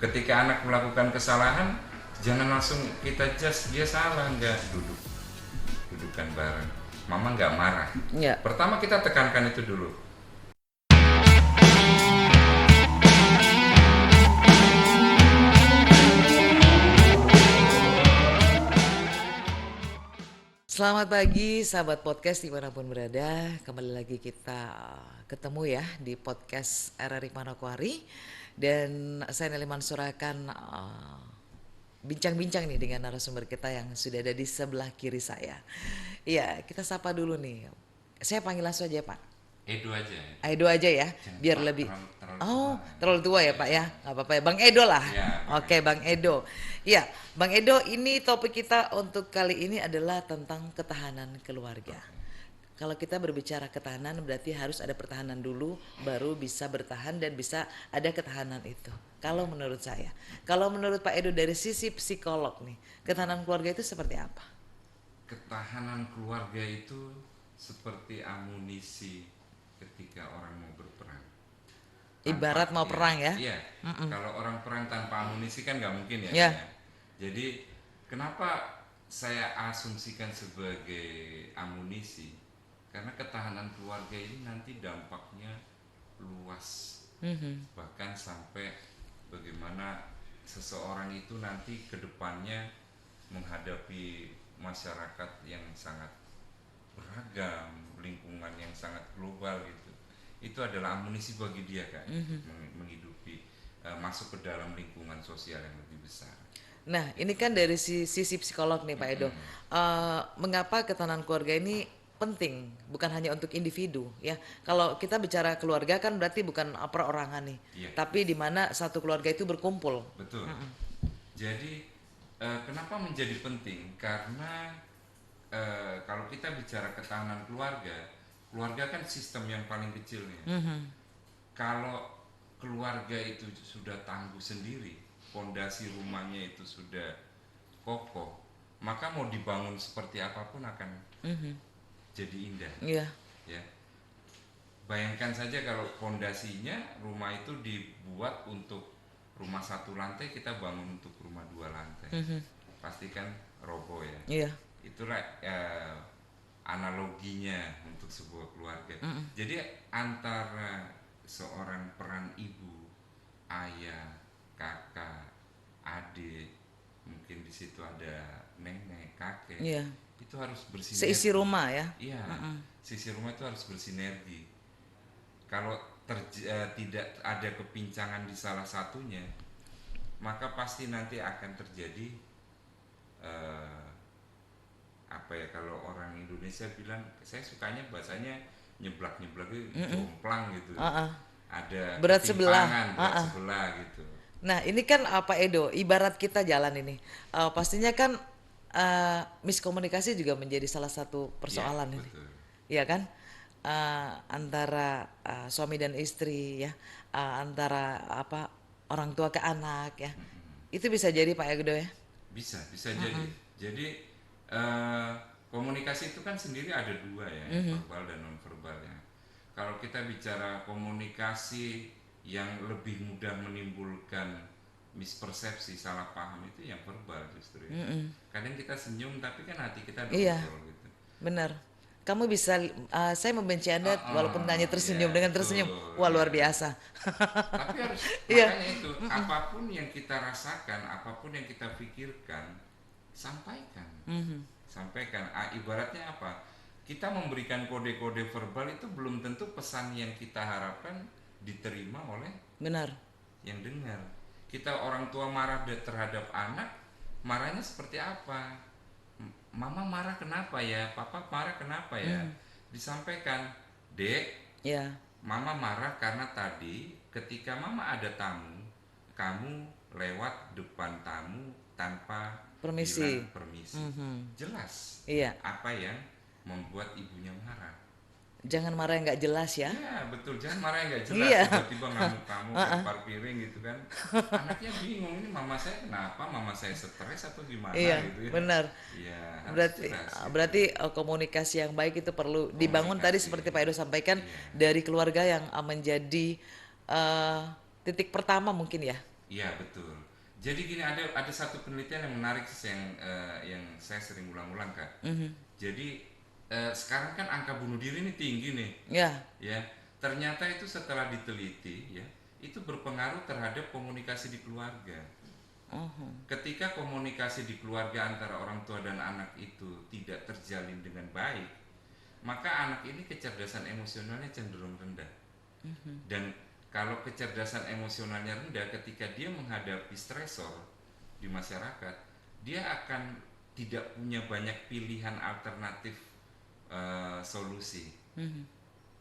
Ketika anak melakukan kesalahan, jangan langsung kita judge dia salah, enggak, dudukan bareng. Mama nggak marah. Ya. Pertama kita tekankan itu dulu. Selamat pagi sahabat podcast dimanapun berada. Kembali lagi kita ketemu ya di podcast RRI Manokwari. Dan saya Nelly Mansur akan bincang-bincang nih dengan narasumber kita yang sudah ada di sebelah kiri saya. Iya, kita sapa dulu nih. Saya panggil langsung aja Pak. Edo aja. Edo aja ya, Jangan biar Pak, lebih. terlalu Oh, tua. terlalu tua ya Pak ya, nggak apa-apa ya. Bang Edo lah. Ya, Oke, Bang Edo. Ya, Bang Edo, ini topik kita untuk kali ini adalah tentang ketahanan keluarga. Kalau kita berbicara ketahanan berarti harus ada pertahanan dulu, baru bisa bertahan dan bisa ada ketahanan itu. Kalau menurut saya, kalau menurut Pak Edo dari sisi psikolog nih, ketahanan keluarga itu seperti apa? Ketahanan keluarga itu seperti amunisi ketika orang mau berperang. Ibarat mau perang ya? Iya. Kalau orang perang tanpa amunisi kan nggak mungkin ya, Kak, Ya. ya. Jadi kenapa saya asumsikan sebagai amunisi? Karena ketahanan keluarga ini nanti dampaknya luas, bahkan sampai bagaimana seseorang itu nanti kedepannya menghadapi masyarakat yang sangat beragam, lingkungan yang sangat global gitu. Itu adalah amunisi bagi dia, Kak, menghidupi, masuk ke dalam lingkungan sosial yang lebih besar. Nah, ini kan dari sisi psikolog nih Pak Edo. Mengapa ketahanan keluarga ini penting, bukan hanya untuk individu ya. Kalau kita bicara keluarga kan berarti bukan perorangan nih, Iya, tapi di mana satu keluarga itu berkumpul. betul. Jadi kenapa menjadi penting? Karena kalau kita bicara ketahanan keluarga, keluarga kan sistem yang paling kecil nih. Kalau keluarga itu sudah tangguh sendiri, fondasi rumahnya itu sudah kokoh, maka mau dibangun seperti apapun akan jadi indah. Iya, Ya, bayangkan saja kalau fondasinya rumah itu dibuat untuk rumah satu lantai, kita bangun untuk rumah dua lantai, pasti kan roboh ya. iya, Itulah analoginya untuk sebuah keluarga. Jadi antara seorang peran ibu, ayah, kakak, adik, mungkin di situ ada nenek, kakek, iya. itu harus Seisi bersinergi. rumah ya. Iya, sisi rumah itu harus bersinergi. Kalau tidak ada kepincangan di salah satunya, maka pasti nanti akan terjadi eh, apa ya, kalau orang Indonesia bilang, saya sukanya bahasanya nyeblak-nyeblak itu jomplang gitu. Ada Berat sebelah. ketimpangan, berat sebelah gitu. Nah, ini kan Pak Edo, ibarat kita jalan ini. Pastinya kan miskomunikasi juga menjadi salah satu Iya, persoalan ini. betul. Iya kan? Antara suami dan istri ya, antara apa orang tua ke anak ya. Itu bisa jadi Pak Edo ya. Bisa jadi. Jadi eh, komunikasi itu kan sendiri ada dua ya, verbal dan non verbal ya. Kalau kita bicara komunikasi yang lebih mudah menimbulkan mispersepsi, salah paham, itu yang verbal justru ya. Kadang kita senyum tapi kan hati kita Iya, dongkol gitu. benar. Kamu bisa, saya membenci Anda walaupun hanya Ya tersenyum dengan tersenyum. betul Wah, luar ya. biasa. Tapi harus, Iya, makanya itu, apapun yang kita rasakan, apapun yang kita pikirkan, sampaikan. Sampaikan. Ibaratnya apa? Kita memberikan kode-kode verbal itu belum tentu pesan yang kita harapkan diterima oleh benar. yang dengar. Kita orang tua marah terhadap anak, marahnya seperti apa? Mama marah kenapa ya? Papa marah kenapa ya? Disampaikan, Dek, Ya, Mama marah karena tadi ketika Mama ada tamu, kamu lewat depan tamu tanpa permisi. bilang permisi. Jelas Iya, apa yang membuat ibunya marah. jangan marah yang nggak jelas ya. Ya betul, jangan marah yang nggak jelas, Iya, tiba-tiba ngamuk-ngamuk, lempar piring gitu kan. Anaknya bingung, ini mama saya kenapa, mama saya stres atau gimana iya, gitu ya. benar. Iya, harus Berarti jelas gitu. berarti komunikasi yang baik itu perlu dibangun tadi Komunikasi, seperti Pak Edo sampaikan iya. dari keluarga yang menjadi eh, titik pertama mungkin ya. Iya betul. Jadi gini, ada satu penelitian yang menarik sih, yang saya sering ulang-ulang Kak. Mhm. Jadi sekarang kan angka bunuh diri ini tinggi nih, Ya. ya. Ternyata itu setelah diteliti, ya, itu berpengaruh terhadap komunikasi di keluarga. Oh. Ketika komunikasi di keluarga antara orang tua dan anak itu tidak terjalin dengan baik, maka anak ini kecerdasan emosionalnya cenderung rendah. Dan kalau kecerdasan emosionalnya rendah, ketika dia menghadapi stresor di masyarakat, dia akan tidak punya banyak pilihan alternatif solusi. Mhm.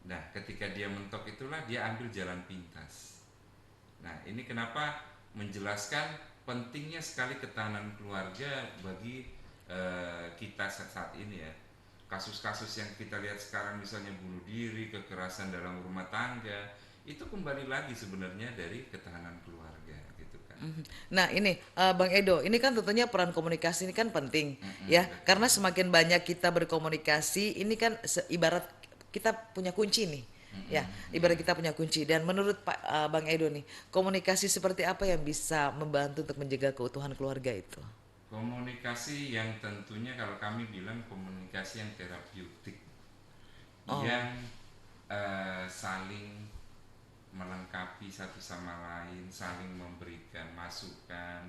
Nah, ketika dia mentok itulah dia ambil jalan pintas. Nah, ini kenapa menjelaskan pentingnya sekali ketahanan keluarga bagi kita saat ini ya. Kasus-kasus yang kita lihat sekarang misalnya bunuh diri, kekerasan dalam rumah tangga, itu kembali lagi sebenarnya dari ketahanan keluarga gitu kan. Mhm. Nah ini Bang Edo, ini kan tentunya peran komunikasi ini kan penting ya, Betul. karena semakin banyak kita berkomunikasi, ini kan ibarat kita punya kunci nih, ya, Iya. ibarat kita punya kunci. Dan menurut Bang Edo nih, komunikasi seperti apa yang bisa membantu untuk menjaga keutuhan keluarga itu? Komunikasi yang tentunya kalau kami bilang komunikasi yang terapeutik, Oh. yang saling melengkapi satu sama lain, saling memberikan masukan,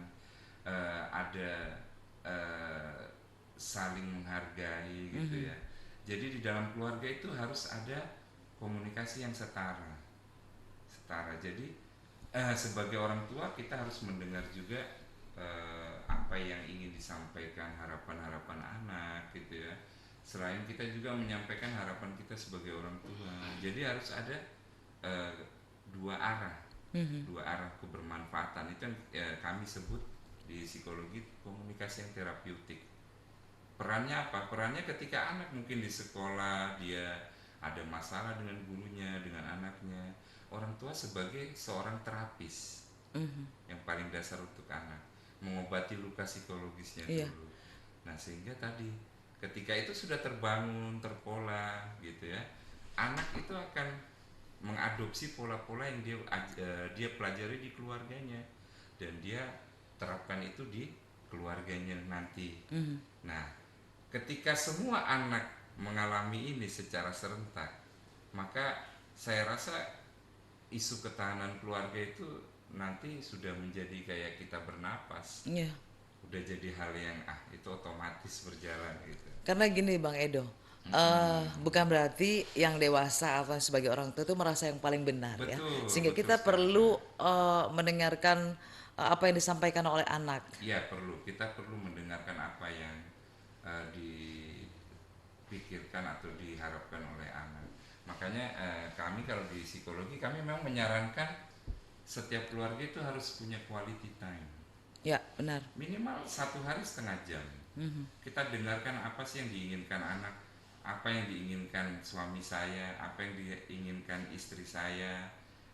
ada eh, saling menghargai gitu ya. Jadi di dalam keluarga itu harus ada komunikasi yang setara, setara. Jadi sebagai orang tua kita harus mendengar juga apa yang ingin disampaikan, harapan-harapan anak gitu ya. Selain kita juga menyampaikan harapan kita sebagai orang tua. Jadi harus ada eh, dua arah, dua arah kebermanfaatan. Itu yang kami sebut di psikologi komunikasi yang terapeutik. Perannya apa? Perannya ketika anak mungkin di sekolah dia ada masalah dengan gurunya, dengan anaknya, orang tua sebagai seorang terapis yang paling dasar untuk anak, mengobati luka psikologisnya Iya. dulu. Nah, sehingga tadi ketika itu sudah terbangun, terpola gitu ya, anak itu akan mengadopsi pola-pola yang dia pelajari di keluarganya dan dia terapkan itu di keluarganya nanti. Nah, ketika semua anak mengalami ini secara serentak, maka saya rasa isu ketahanan keluarga itu nanti sudah menjadi kayak kita bernapas, Iya. udah jadi hal yang itu otomatis berjalan gitu. Karena gini Bang Edo, bukan berarti yang dewasa atau sebagai orang tua itu merasa yang paling benar ya, Betul, sehingga betul kita sekali perlu Kak. mendengarkan apa yang disampaikan oleh anak. Iya perlu, kita perlu mendengarkan apa yang dipikirkan atau diharapkan oleh anak. Makanya kami kalau di psikologi kami memang menyarankan setiap keluarga itu harus punya quality time, Ya, benar. minimal 1 hari setengah jam. Kita dengarkan apa sih yang diinginkan anak, apa yang diinginkan suami saya, apa yang diinginkan istri saya,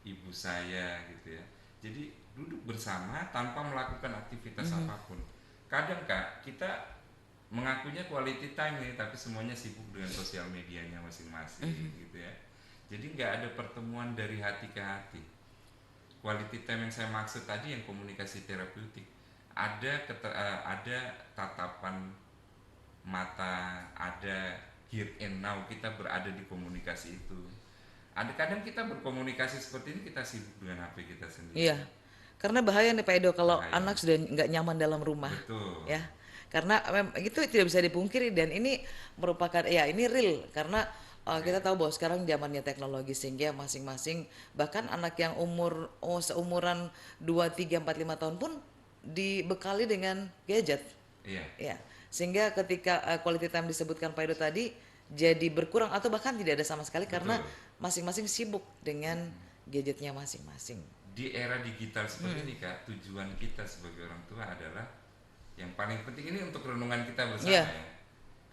ibu saya gitu ya. Jadi duduk bersama tanpa melakukan aktivitas apapun. Kadang Kak, kita mengakunya quality time nih, tapi semuanya sibuk dengan sosial medianya masing-masing gitu ya. Jadi nggak ada pertemuan dari hati ke hati. Quality time yang saya maksud tadi yang komunikasi terapeutik, ada tatapan mata, ada here and now, kita berada di komunikasi itu. Ada kadang kita berkomunikasi seperti ini kita sibuk dengan HP kita Iya, sendiri. karena bahaya nih Pak Edo kalau Bahaya. anak sudah nggak nyaman dalam rumah, Betul. ya. Karena itu tidak bisa dipungkiri dan ini merupakan ya ini real karena kita Real. tahu bahwa sekarang zamannya teknologi sehingga masing-masing bahkan anak yang seumuran 2 3 4 5 tahun pun dibekali dengan gadget. Iya, Ya, sehingga ketika quality time disebutkan Pak Edo tadi jadi berkurang atau bahkan tidak ada sama sekali karena betul. masing-masing sibuk dengan gadgetnya masing-masing. Di era digital seperti ini Kak, tujuan kita sebagai orang tua adalah yang paling penting ini untuk renungan kita bersama Iya. ya.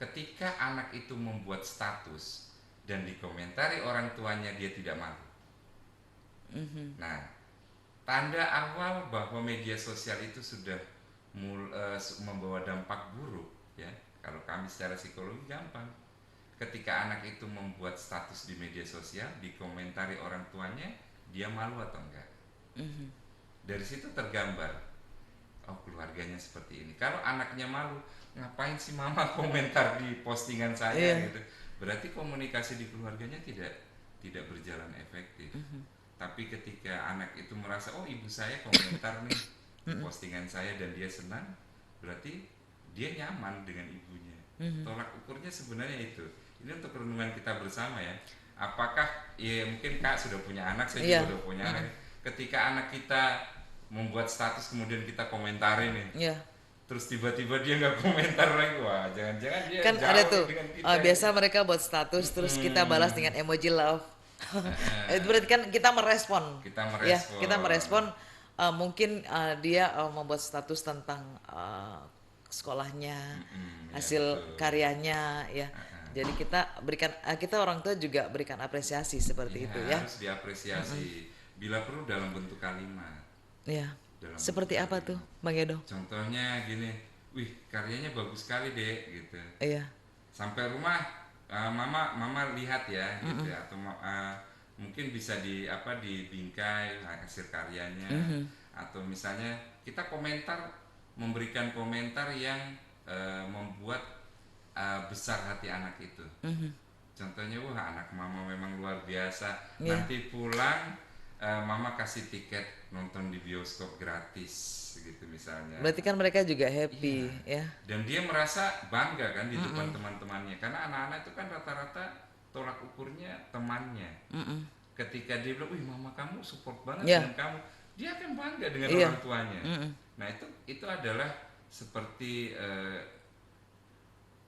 Ketika anak itu membuat status dan dikomentari orang tuanya dia tidak malu. Nah, tanda awal bahwa media sosial itu sudah membawa dampak buruk ya. Kalau kami secara psikologi gampang. Ketika anak itu membuat status di media sosial, dikomentari orang tuanya, dia malu atau enggak? Dari situ tergambar, oh keluarganya seperti ini. Kalau anaknya malu, ngapain sih mama komentar di postingan saya Iya. gitu. Berarti komunikasi di keluarganya tidak berjalan efektif. Tapi ketika anak itu merasa, oh ibu saya komentar nih di postingan saya dan dia senang, berarti dia nyaman dengan ibunya. Tolak ukurnya sebenarnya itu. Ini untuk renungan kita bersama ya. Apakah, ya mungkin Kak sudah punya anak, saya Iya. juga udah punya anak. Ketika anak kita membuat status kemudian kita komentarin nih, Iya. terus tiba-tiba dia nggak komentar lagi, wah jangan-jangan dia Kan ada jauh nih tuh dengan kita biasa gitu. mereka buat status terus kita balas Mm-mm. dengan emoji love. Itu Eh, berarti kan kita merespon, kita ya kita merespon. merespon. Mungkin dia membuat status tentang sekolahnya, Ya hasil betul. karyanya, ya. Jadi kita berikan, kita orang tua juga berikan apresiasi seperti Iya itu ya. harus diapresiasi. Bila perlu dalam bentuk kalimat, Ya. dalam bentuk Seperti apa tuh, kalimat. Bang Edo? Contohnya gini, wih karyanya bagus sekali dek gitu. Iya. Sampai rumah, mama lihat ya gitu ya. Atau mungkin bisa di apa di bingkai hasil karyanya, atau misalnya kita komentar, memberikan komentar yang membuat besar hati anak itu. Contohnya, wah anak mama memang luar biasa. Iya. Nanti pulang, mama kasih tiket nonton di bioskop gratis gitu misalnya. Berarti kan mereka juga Iya. happy ya. Dan dia merasa bangga kan di depan teman-temannya. Karena anak-anak itu kan rata-rata tolak ukurnya temannya. Ketika dia bilang, wih mama kamu support banget Iya. dengan kamu, dia akan bangga dengan Iya. orang tuanya. Nah itu adalah seperti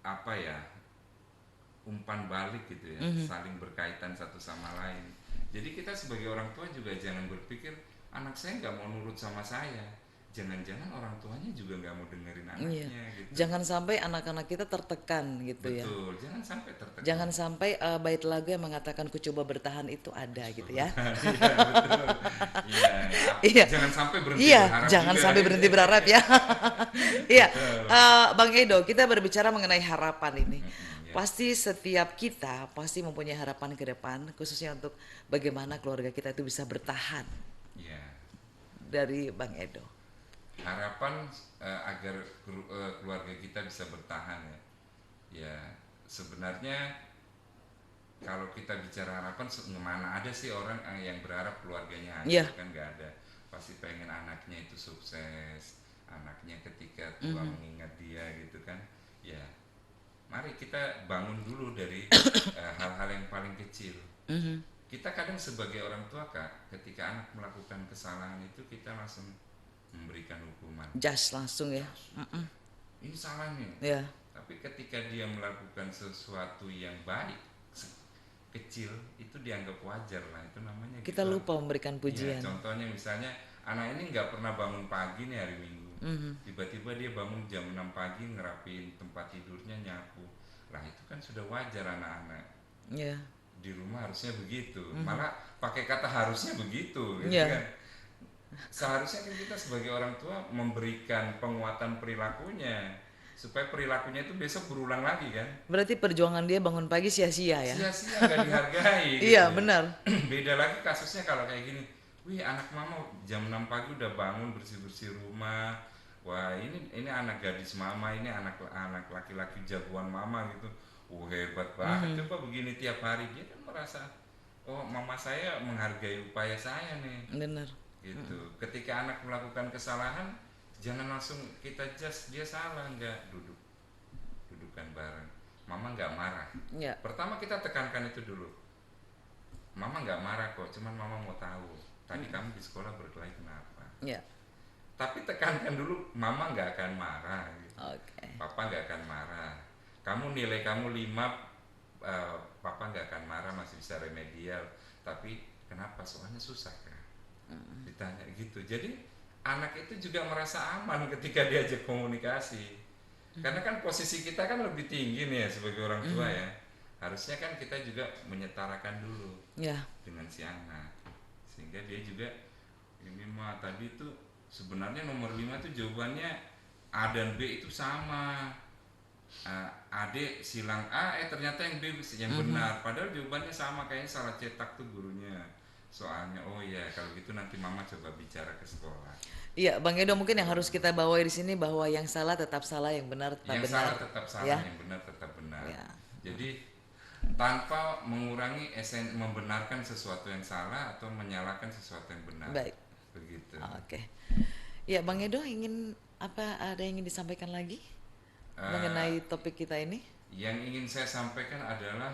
apa ya, umpan balik gitu ya, saling berkaitan satu sama lain. Jadi kita sebagai orang tua juga jangan berpikir anak saya nggak mau nurut sama saya, jangan-jangan orang tuanya juga nggak mau dengerin Iya. anaknya gitu. Jangan sampai anak-anak kita tertekan gitu ya. Betul, jangan sampai tertekan. Jangan sampai bait lagu yang mengatakan ku coba bertahan itu ada gitu ya. Iya betul. Iya, Iya. jangan sampai berhenti Iya, berharap jangan juga. sampai berhenti berharap ya. Iya. Betul. Bang Edo, kita berbicara mengenai harapan ini. Ya. Pasti setiap kita pasti mempunyai harapan ke depan, khususnya untuk bagaimana keluarga kita itu bisa bertahan. Ya. Dari Bang Edo. Harapan agar keluarga kita bisa bertahan ya. Ya, sebenarnya kalau kita bicara harapan, mana ada sih orang yang berharap keluarganya hancur, Iya. kan nggak ada. Pasti pengen anaknya itu sukses, anaknya ketika tua mengingat dia gitu kan. Ya, mari kita bangun dulu dari hal-hal yang paling kecil. Kita kadang sebagai orang tua kak, ketika anak melakukan kesalahan itu kita langsung memberikan hukuman. Just langsung ya. Ini salah nih. Ya. Tapi ketika dia melakukan sesuatu yang baik, kecil, itu dianggap wajar lah. Itu namanya Kita gitu. lupa memberikan Ya, pujian. contohnya misalnya anak ini nggak pernah bangun pagi nih hari Minggu. Tiba-tiba dia bangun jam 6 pagi ngerapiin tempat tidurnya, nyapu. Lah itu kan sudah wajar anak-anak. Ya. Di rumah harusnya begitu. Malah pakai kata harusnya begitu gitu Ya. kan. Seharusnya kan kita sebagai orang tua memberikan penguatan perilakunya supaya perilakunya itu besok berulang lagi kan. Berarti perjuangan dia bangun pagi sia-sia ya. Sia-sia nggak dihargai gitu Iya, ya. benar. Beda lagi kasusnya kalau kayak gini, wih anak mama jam 6 pagi udah bangun bersih-bersih rumah, wah ini anak gadis mama, ini anak laki-laki jagoan mama gitu, hebat banget. Coba begini tiap hari, dia kan merasa, oh mama saya menghargai upaya saya nih Benar. gitu. Ketika anak melakukan kesalahan, jangan langsung kita judge dia salah, enggak, dudukan bareng. Mama nggak marah. Ya. Pertama kita tekankan itu dulu. Mama nggak marah kok, cuman mama mau tahu tadi kamu di sekolah berkelahi kenapa. Ya. Tapi tekankan dulu, mama nggak akan marah. Gitu. Oke. Papa nggak akan marah. Kamu nilai kamu 5, papa nggak akan marah, masih bisa remedial. Tapi kenapa? Soalnya susah kan? Ditanya gitu. Jadi anak itu juga merasa aman ketika diajak komunikasi. Karena kan posisi kita kan lebih tinggi nih ya sebagai orang tua ya. Harusnya kan kita juga menyetarakan dulu Ya. dengan si anak. Sehingga dia juga, ini mah tadi tuh sebenarnya nomor 5 tuh jawabannya A dan B itu sama. Adik silang A, ternyata yang B yang benar. Padahal jawabannya sama, kayaknya salah cetak tuh gurunya. soalnya oh ya kalau gitu nanti mama coba bicara ke sekolah. Iya, Bang Edo mungkin yang Gitu. harus kita bawa di sini bahwa yang salah tetap salah, yang benar tetap Yang benar, salah tetap salah, ya. yang benar tetap benar. Ya. Jadi tanpa mengurangi membenarkan sesuatu yang salah atau menyalahkan sesuatu yang benar. Baik. Begitu. Oke. Ya, Bang Edo ingin apa, ada yang ingin disampaikan lagi Eh, mengenai topik kita ini? yang ingin saya sampaikan adalah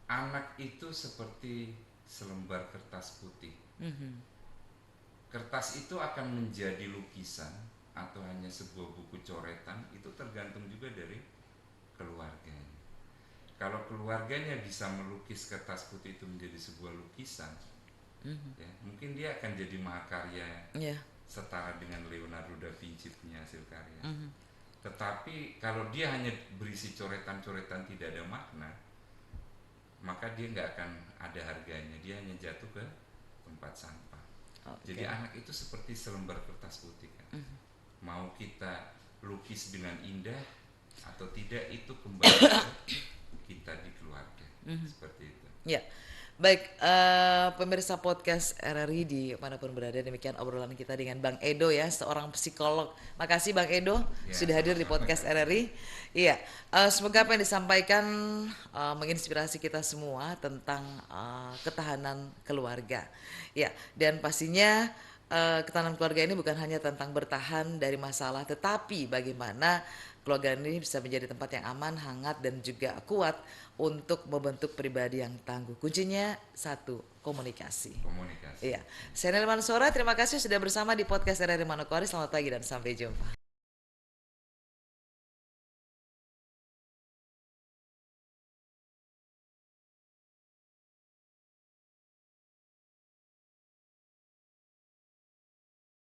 anak itu seperti selembar kertas putih. Mhm. Kertas itu akan menjadi lukisan atau hanya sebuah buku coretan itu tergantung juga dari keluarganya. Kalau keluarganya bisa melukis kertas putih itu menjadi sebuah lukisan, Mhm. ya, mungkin dia akan jadi mahakarya Ya. setara dengan Leonardo da Vinci punya hasil karya. Mhm. Tetapi kalau dia hanya berisi coretan-coretan tidak ada makna, maka dia nggak akan ada harganya. Dia hanya jatuh ke tempat sampah. Jadi Oke. anak itu seperti selembar kertas putih kan. Mhm. Mau kita lukis dengan indah atau tidak itu kembali ke kita di keluarga. Mhm. Seperti itu. Ya, baik, pemirsa podcast RRI di manapun berada, demikian obrolan kita dengan Bang Edo ya, seorang psikolog. Makasih Bang Edo Ya, sudah hadir di sama-sama podcast Kak Desi. RRI. Iya, semoga apa yang disampaikan menginspirasi kita semua tentang ketahanan keluarga. Ya, dan pastinya ketahanan keluarga ini bukan hanya tentang bertahan dari masalah, tetapi bagaimana keluarga ini bisa menjadi tempat yang aman, hangat, dan juga kuat untuk membentuk pribadi yang tangguh. Kuncinya satu, komunikasi. Komunikasi. Iya, saya Nelman Sora, terima kasih sudah bersama di podcast RRI Manokwari. Selamat pagi dan sampai jumpa.